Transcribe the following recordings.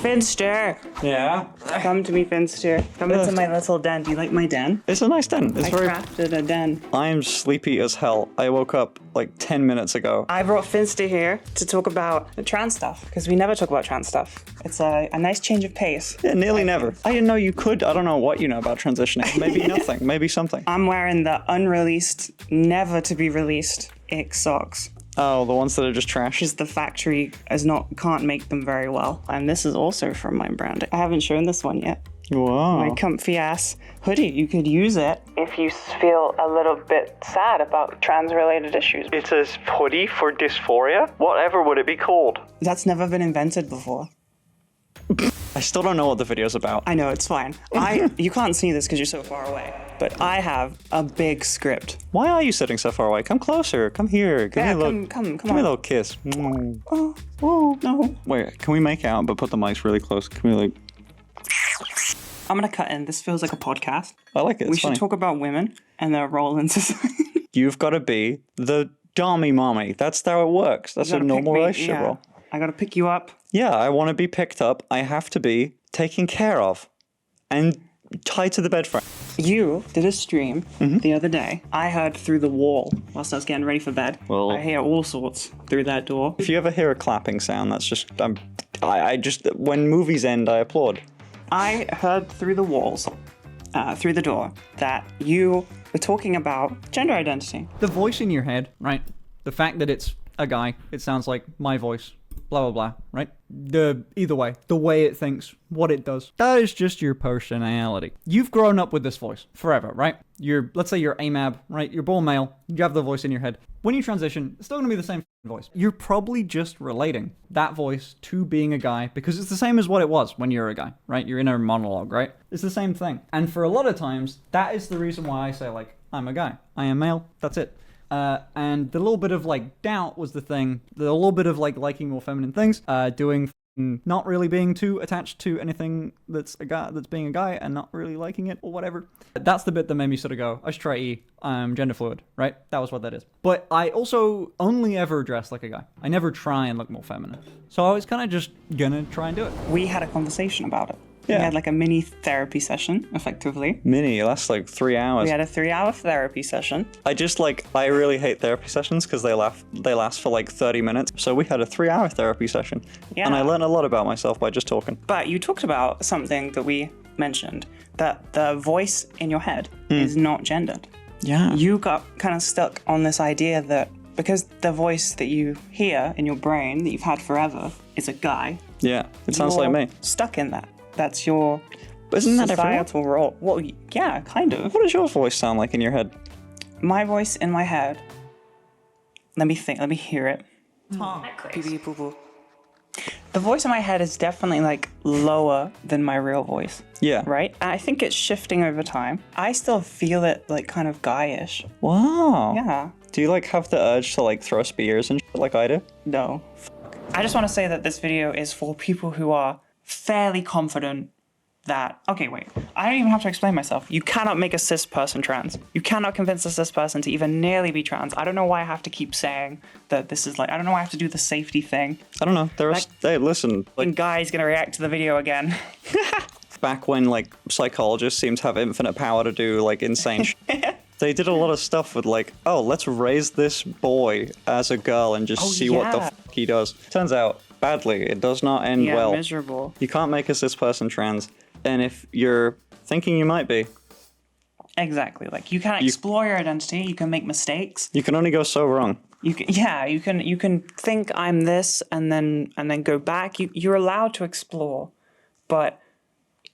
Finster! Yeah. Come to me, Finster. Come into my little den. Do you like my den? It's a nice den. It's I very... crafted a den. I'm sleepy as hell. I woke up like 10 minutes ago. I brought Finster here to talk about the trans stuff, because we never talk about trans stuff. It's a nice change of pace. Yeah, nearly never. I didn't know you could. I don't know what you know about transitioning. Maybe nothing. Maybe something. I'm wearing the unreleased, never to be released ick socks. Oh, the ones that are just trash. Because the factory can't make them very well. And this is also from my brand. I haven't shown this one yet. Wow. My comfy ass hoodie. You could use it if you feel a little bit sad about trans related issues. It's a hoodie for dysphoria? Whatever would it be called? That's never been invented before. I still don't know what the video's about. I know, it's fine. You can't see this because you're so far away. But I have a big script. Why are you sitting so far away? Come closer. Come here. Give me a little, come give me on. a little kiss. Oh, no. Wait, can we make out but put the mics really close? Can we like... I'm gonna cut in. This feels like a podcast. I like it. We It's funny. should talk about women and their role in society. You've got to be the dommy mommy. That's how it works. That's a normal relationship role. I gotta pick you up. Yeah, I want to be picked up. I have to be taken care of and tied to the bed frame. You did a stream the other day. I heard through the wall whilst I was getting ready for bed. Well- I hear all sorts through that door. If you ever hear a clapping sound, that's just... I just... When movies end, I applaud. I heard through the walls, through the door, that you were talking about gender identity. The voice in your head, right? The fact that it's a guy, it sounds like my voice, blah, blah, blah, right? Either way, the way it thinks, what it does, that is just your personality. You've grown up with this voice forever, right? Let's say you're AMAB, right? You're born male, you have the voice in your head. When you transition, it's still gonna be the same voice. You're probably just relating that voice to being a guy because it's the same as what it was when you're a guy, right? Your inner monologue, right? It's the same thing. And for a lot of times, that is the reason why I say, like, I'm a guy, I am male, that's it. And the little bit of like doubt was the thing, the little bit of like liking more feminine things, doing not really being too attached to anything that's a guy, that's being a guy and not really liking it or whatever. That's the bit that made me sort of go, I should try E, I'm gender fluid, right? That was what that is. But I also only ever dress like a guy. I never try and look more feminine. So I was kind of just gonna try and do it. We had a conversation about it. Yeah. We had like a mini therapy session, effectively. Mini, it lasts like 3 hours. We had a 3-hour therapy session. I really hate therapy sessions because they last for like 30 minutes. So we had a 3-hour therapy session. Yeah. And I learned a lot about myself by just talking. But you talked about something that we mentioned, that the voice in your head is not gendered. Yeah. You got kind of stuck on this idea that because the voice that you hear in your brain that you've had forever is a guy. Yeah, it sounds like you're me. Stuck in that. That's your Isn't that everyone? societal role. Well, yeah, kind of. What does your voice sound like in your head? My voice in my head. Let me think. Let me hear it. Pee pee poo poo. The voice in my head is definitely like lower than my real voice. Yeah. Right? And I think it's shifting over time. I still feel it like kind of guyish. Wow. Yeah. Do you like have the urge to like throw spears and shit like I do? No. I just want to say that this video is for people who are fairly confident that, okay, wait, I don't even have to explain myself. You cannot make a cis person trans. You cannot convince a cis person to even nearly be trans. I don't know why I have to keep saying that this is like, I don't know why I have to do the safety thing. I don't know. Hey, listen, like And Guy's gonna react to the video again. back when like psychologists seemed to have infinite power to do like insane shit. They did a lot of stuff with like, oh, let's raise this boy as a girl and just see what the yeah. fuck he does. Turns out, badly. It does not end Yeah, well. miserable. You can't make a cis person trans. And if you're thinking you might be, Exactly. Like you can explore your identity. You can make mistakes. you can only go so wrong. You can think I'm this and then go back. You're allowed to explore, but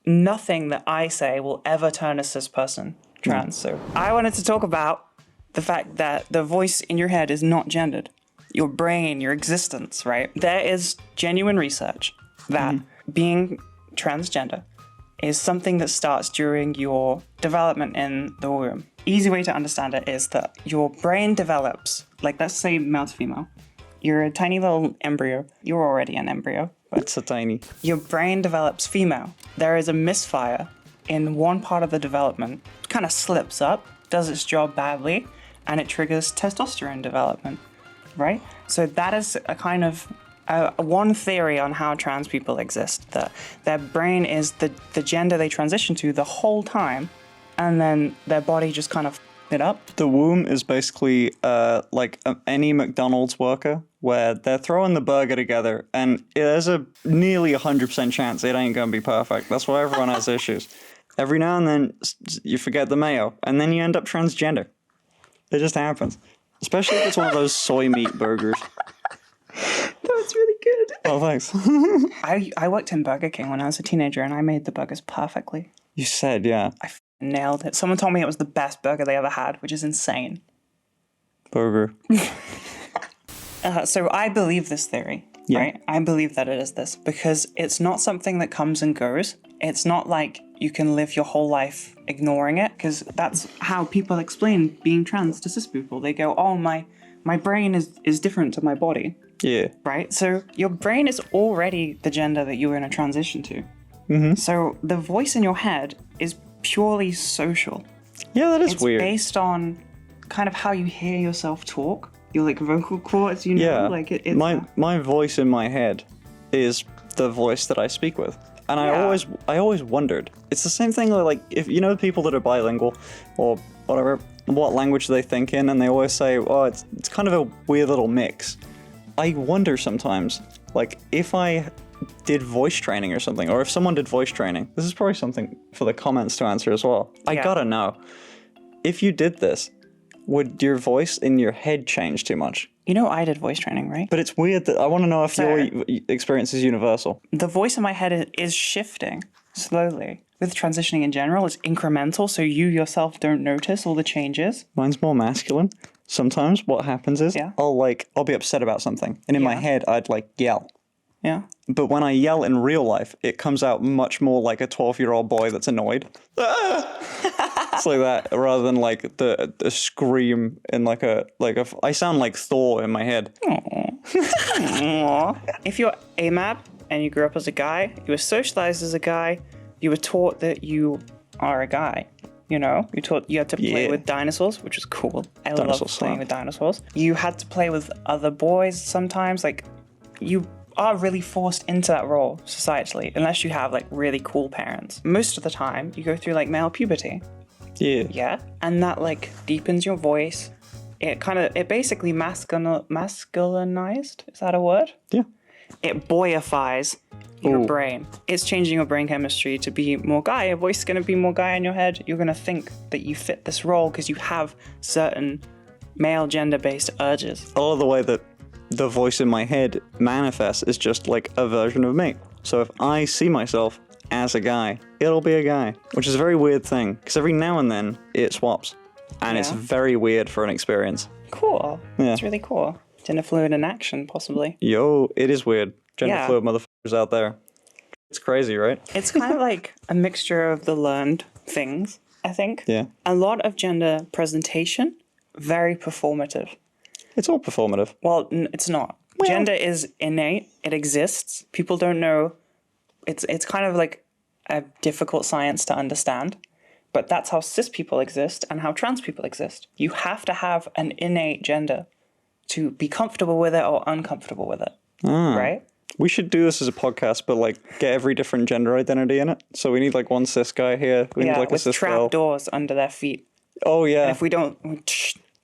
nothing that I say will ever turn a cis person trans. So I wanted to talk about the fact that the voice in your head is not gendered. Your brain, your existence, right? There is genuine research that being transgender is something that starts during your development in the womb. Easy way to understand it is that your brain develops, like let's say male to female. You're a tiny little embryo. You're already an embryo. But It's a tiny. your brain develops female. There is a misfire in one part of the development. It kind of slips up, does its job badly, and it triggers testosterone development, right? So that is a kind of one theory on how trans people exist, that their brain is the gender they transition to the whole time, and then their body just kind of it up. The womb is basically like any McDonald's worker where they're throwing the burger together and there's a nearly 100% chance it ain't going to be perfect. That's why everyone has issues. Every now and then you forget the mayo and then you end up transgender. It just happens. Especially if it's one of those soy meat burgers. That was really good. Oh, thanks. I worked in Burger King when I was a teenager and I made the burgers perfectly. You said, yeah. I nailed it. Someone told me it was the best burger they ever had, which is insane. Burger. So I believe this theory, right? I believe that it is this because it's not something that comes and goes. It's not like you can live your whole life ignoring it, because that's how people explain being trans to cis people. They go, oh, my brain is different to my body. Yeah. Right? So your brain is already the gender that you're in a transition to. Mm-hmm. So the voice in your head is purely social. Yeah, that is It's weird. based on kind of how you hear yourself talk. Your like vocal cords, you know, Yeah. like it's my voice in my head is the voice that I speak with. And Yeah. I always wondered. It's the same thing like if you know people that are bilingual or whatever, what language they think in, and they always say, oh, it's kind of a weird little mix. I wonder sometimes, like if I did voice training or something, or if someone did voice training, this is probably something for the comments to answer as well. I Yeah. gotta know. If you did this, would your voice in your head change too much? You know, I did voice training, right? But it's weird that I want to know if your experience is universal. The voice in my head is shifting slowly. With transitioning in general, it's incremental, so you yourself don't notice all the changes. Mine's more masculine. Sometimes what happens is Yeah. I'll be upset about something, and in my Yeah. head I'd like yell. Yeah. But when I yell in real life, it comes out much more like a 12-year-old boy that's annoyed. It's like that, rather than like the scream in I sound like Thor in my head. Aww. If you're AMAB and you grew up as a guy, you were socialized as a guy, you were taught that you are a guy. You know, you had to play Yeah. with dinosaurs, which is cool. I love Dinosaurs playing slap. with dinosaurs. You had to play with other boys sometimes. Like, you are really forced into that role societally, unless you have like really cool parents. Most of the time, you go through like male puberty. Yeah. Yeah, and that like deepens your voice. It basically masculinized. Is that a word? Yeah. It boyifies your Ooh. brain. It's changing your brain chemistry to be more guy. Your voice is going to be more guy in your head. You're going to think that you fit this role because you have certain male gender-based urges. A lot of the way that the voice in my head manifests is just like a version of me. So if I see myself as a guy, it'll be a guy, which is a very weird thing because every now and then it swaps. And it's Yeah. very weird for an experience. Cool. Yeah. It's really cool. Gender fluid in action, possibly. Yo, it is weird. Gender Yeah. fluid motherfuckers out there. It's crazy, right? It's kind of like a mixture of the learned things, I think. Yeah. A lot of gender presentation, very performative. It's all performative. Well, it's not. Gender is innate. It exists. People don't know. It's kind of like a difficult science to understand. But that's how cis people exist and how trans people exist. You have to have an innate gender to be comfortable with it or uncomfortable with it. Right? We should do this as a podcast, but like get every different gender identity in it. So we need like one cis guy here. We need Yeah, like a with cis trap girl. doors under their feet. Oh yeah. If we don't,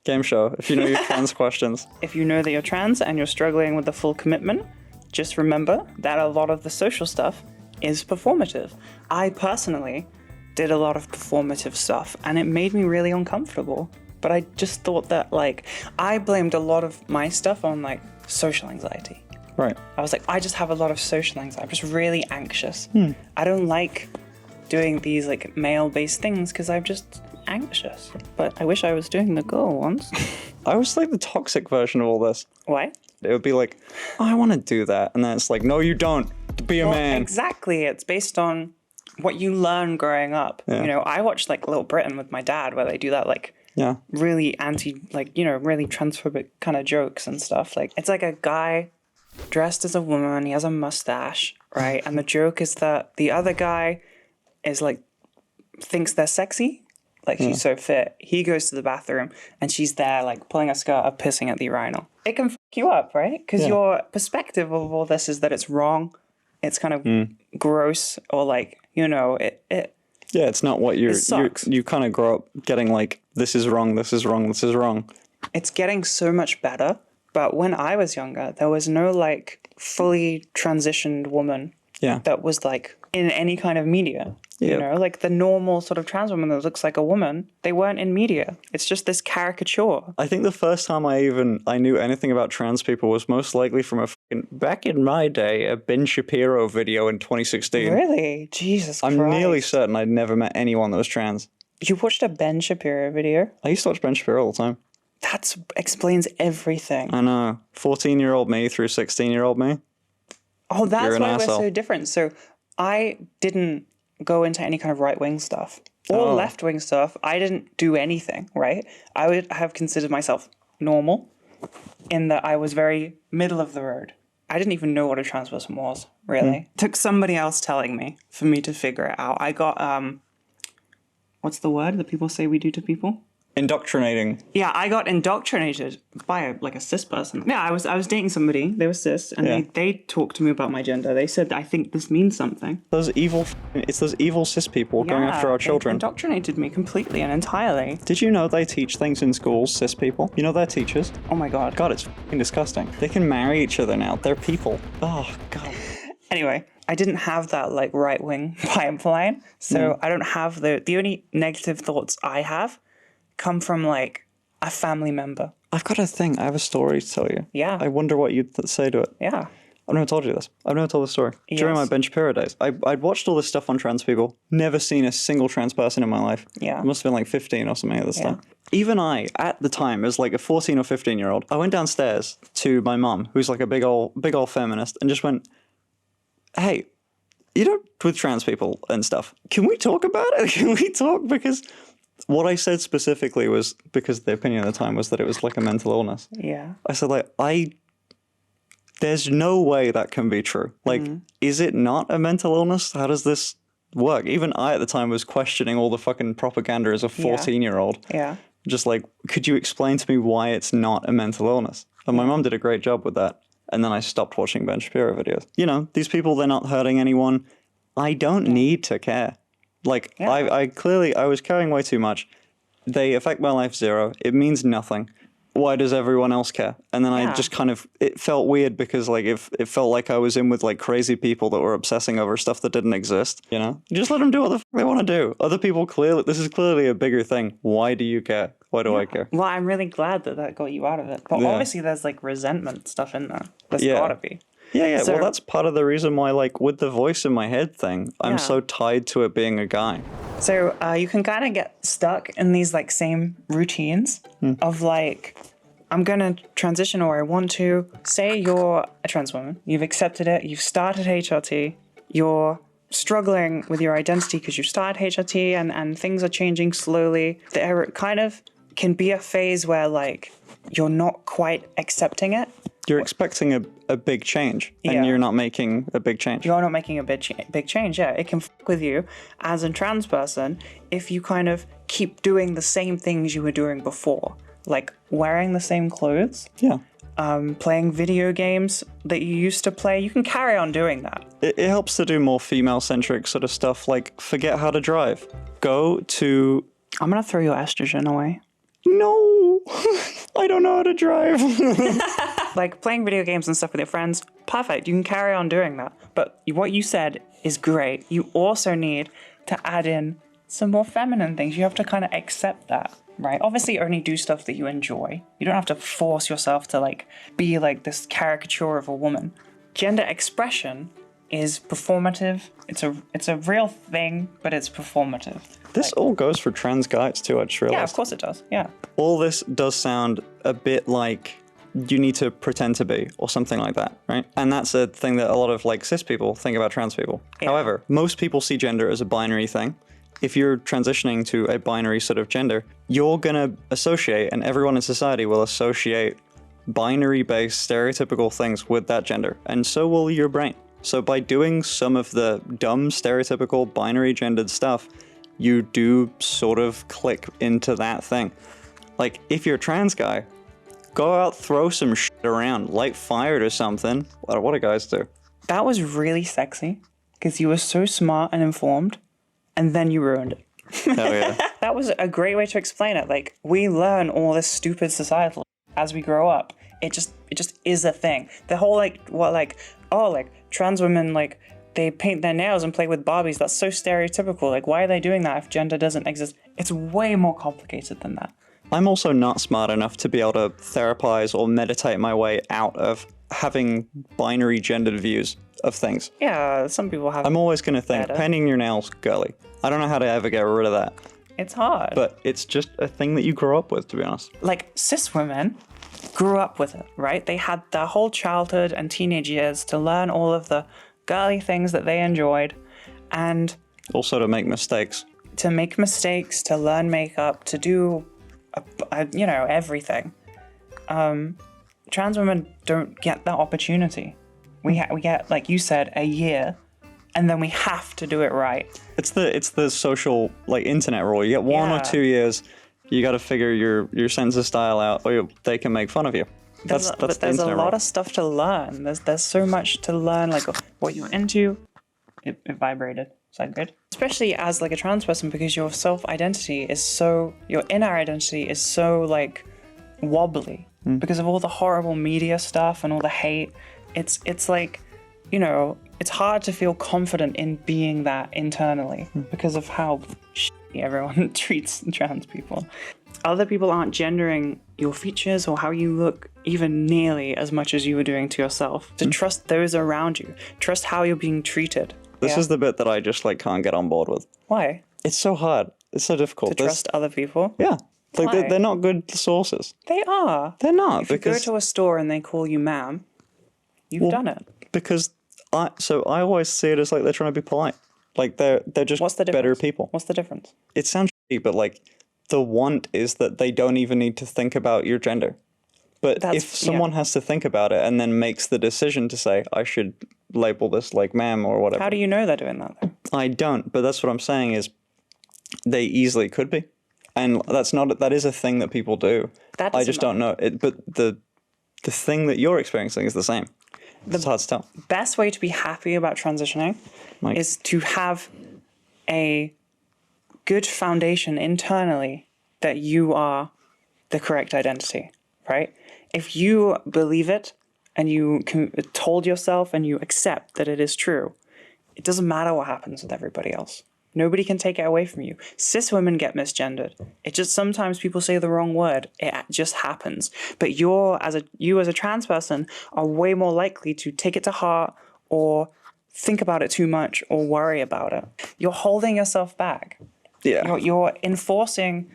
Game show. If you know your trans questions. if you know that you're trans and you're struggling with the full commitment, just remember that a lot of the social stuff is performative. I personally did a lot of performative stuff and it made me really uncomfortable. But I just thought that like, I blamed a lot of my stuff on like social anxiety. Right. I was like, I just have a lot of social anxiety. I'm just really anxious. I don't like doing these like male-based things because I'm just anxious. But I wish I was doing the girl ones. I was like the toxic version of all this. Why? It would be like, oh, I want to do that. And then it's like, no, you don't. Be a man. Exactly. It's based on what you learn growing up. Yeah. You know, I watched like Little Britain with my dad where they do that like Yeah. really really transphobic kind of jokes and stuff. Like it's like a guy dressed as a woman, he has a mustache, right? And the joke is that the other guy is like thinks they're sexy Like she's so fit. He goes to the bathroom and she's there like pulling a skirt up, pissing at the urinal. It can fuck you up, right? Because your perspective of all this is that it's wrong. It's kind of gross, or like, you know, it Yeah, it's not what you sucks. you kind of grow up getting like, this is wrong, this is wrong, this is wrong. It's getting so much better. But when I was younger, there was no like fully transitioned woman Yeah. that was like in any kind of media. You Yep. know, like the normal sort of trans woman that looks like a woman, they weren't in media. It's just this caricature. I think the first time I knew anything about trans people was most likely from a back in my day, a Ben Shapiro video in 2016. Really? Jesus I'm Christ. nearly certain I'd never met anyone that was trans. You watched a Ben Shapiro video? I used to watch Ben Shapiro all the time. That explains everything. I know. 14-year-old me through 16-year-old me. Oh, that's You're an why asshole. we're so different. So I didn't go into any kind of right-wing stuff or Oh. left-wing stuff. I didn't do anything, right? I would have considered myself normal in that I was very middle of the road. I didn't even know what a trans person was, really. Took somebody else telling me for me to figure it out. I got, what's the word that people say we do to people? Indoctrinating. Yeah, I got indoctrinated by a cis person. Yeah, I was dating somebody. They were cis, and Yeah. they talked to me about my gender. They said, "I think this means something." It's those evil cis people going after our they children. indoctrinated me completely and entirely. Did you know they teach things in schools, cis people? You know they're teachers? Oh my god. God, it's f***ing disgusting. They can marry each other now. They're people. Oh, God. Anyway, I didn't have that like right wing pipeline, so I don't have the only negative thoughts I have come from like a family member. I've got a thing. I have a story to tell you. Yeah. I wonder what you'd say to it. Yeah. I've never told you this. I've never told the story. During my Yes. Ben Shapiro days, I'd watched all this stuff on trans people, never seen a single trans person in my life. Yeah. I must have been like 15 or something at this Yeah. time. Even I, at the time, as like a 14 or 15-year-old, I went downstairs to my mum, who's like a big old feminist, and just went, hey, you know, with trans people and stuff, can we talk about it? Can we talk? Because what I said specifically was, because the opinion at the time was that it was like a mental illness. Yeah. I said, like, there's no way that can be true. Like, is it not a mental illness? How does this work? Even I at the time was questioning all the fucking propaganda as a 14-year-old. Yeah. Just like, could you explain to me why it's not a mental illness? And my mum did a great job with that. And then I stopped watching Ben Shapiro videos. You know, these people, they're not hurting anyone. I don't need to care. Like, I was caring way too much. They affect my life zero. It means nothing. Why does everyone else care? And then I Yeah. just kind of, it felt weird because like it felt like I was in with like crazy people that were obsessing over stuff that didn't exist, you know? Just let them do what the f they want to do. Other people this is clearly a bigger thing. Why do you care? Why do I care? Well, I'm really glad that got you out of it. But Yeah. obviously there's like resentment stuff in there. There's Yeah. gotta be. Yeah, So- well, that's part of the reason why, like, with the voice in my head thing, I'm Yeah. so tied to it being a guy. So you can kind of get stuck in these like same routines of like, I'm going to transition or I want to. Say you're a trans woman, you've accepted it, you've started HRT, you're struggling with your identity because you started HRT and things are changing slowly. There kind of can be a phase where like you're not quite accepting it. You're expecting a big change, and Yeah. you're not making a big change. You're not making a big change. Yeah, it can fuck with you as a trans person if you kind of keep doing the same things you were doing before, like wearing the same clothes, Yeah. playing video games that you used to play. You can carry on doing that. It helps to do more female-centric sort of stuff, like forget how to drive. Go to... I'm gonna throw your estrogen away. No! I don't know how to drive. Like playing video games and stuff with your friends, perfect. You can carry on doing that. But what you said is great. You also need to add in some more feminine things. You have to kind of accept that, right? Obviously, only do stuff that you enjoy. You don't have to force yourself to like be like this caricature of a woman. Gender expression is performative. It's a real thing, but it's performative. This all goes for trans guys too, I just realized. Yeah, of course it does. Yeah. All this does sound a bit like you need to pretend to be or something like that, right? And that's a thing that a lot of like cis people think about trans people. However, most people see gender as a binary thing. If you're transitioning to a binary sort of gender, you're gonna associate, and everyone in society will associate binary-based stereotypical things with that gender, and so will your brain. So by doing some of the dumb stereotypical binary gendered stuff, you do sort of click into that thing. Like, if you're a trans guy, go out, throw some shit around, light fire to something. What do guys do? That was really sexy because you were so smart and informed, and then you ruined it. Hell yeah. That was a great way to explain it. Like, we learn all this stupid societal as we grow up. It just is a thing. The whole trans women, like, they paint their nails and play with Barbies. That's so stereotypical. Like, why are they doing that if gender doesn't exist? It's way more complicated than that. I'm also not smart enough to be able to therapize or meditate my way out of having binary gendered views of things. Yeah, some people have. I'm always going to think, better. painting your nails, girly. I don't know how to ever get rid of that. It's hard. But it's just a thing that you grow up with, to be honest. Like, cis women grew up with it, right? They had their whole childhood and teenage years to learn all of the girly things that they enjoyed, and Also to make mistakes. to make mistakes, to learn makeup, to do, everything. Trans women don't get that opportunity. We get, like you said, a year, and then we have to do it right. It's the social, like, internet rule. You get 1 or Yeah. 2 years, you got to figure your sense of style out, or they can make fun of you. That's But the there's a internet lot rule. of stuff to learn. There's so much to learn, like what you're into. It vibrated. Is that good? Especially as like a trans person, because your self-identity is so, your inner identity is so like wobbly because of all the horrible media stuff and all the hate. It's like, it's hard to feel confident in being that internally because of how shitty everyone treats trans people. Other people aren't gendering your features or how you look even nearly as much as you were doing to yourself. To trust those around you. Trust how you're being treated. This is the bit that I just, like, can't get on board with. Why? It's so hard. It's so difficult. To trust other people? Yeah. Like, Why? they're not good sources. They are. They're not, If you go to a store and they call you ma'am, you've done it. because I always see it as like they're trying to be polite. Like they're just What's the difference? better people. What's the difference? It sounds shitty, but like the want is that they don't even need to think about your gender. But That's- if someone has to think about it and then makes the decision to say, I should label this like ma'am or whatever. How do you know they're doing that though? I don't, but that's what I'm saying is they easily could be. And that is a thing that people do. That I doesn't just don't know it. But the thing that you're experiencing is the same. It's hard to tell. Best way to be happy about transitioning Like- is to have a good foundation internally that you are the correct identity, right? If you believe it and you told yourself and you accept that it is true, it doesn't matter what happens with everybody else. Nobody can take it away from you. Cis women get misgendered. It just sometimes people say the wrong word. It just happens. But you as a trans person are way more likely to take it to heart or think about it too much or worry about it. You're holding yourself back. Yeah. You're enforcing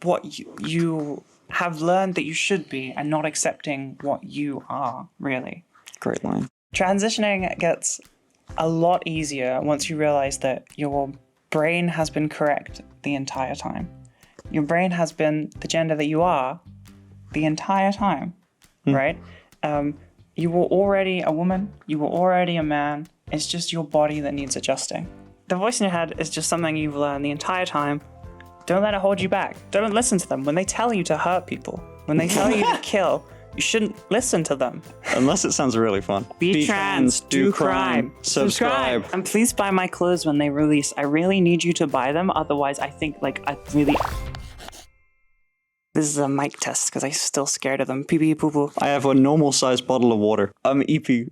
what you have learned that you should be and not accepting what you are, really. Great line. Transitioning gets a lot easier once you realize that your brain has been correct the entire time. Your brain has been the gender that you are the entire time, right? You were already a woman, you were already a man. It's just your body that needs adjusting. The voice in your head is just something you've learned the entire time. Don't let it hold you back. Don't listen to them. When they tell you to hurt people, when they tell you to kill, you shouldn't listen to them. Unless it sounds really fun. Be trans, do crime, subscribe. And please buy my clothes when they release. I really need you to buy them. Otherwise, I think This is a mic test because I'm still scared of them. Pee pee poo poo. I have a normal sized bottle of water. I'm EP.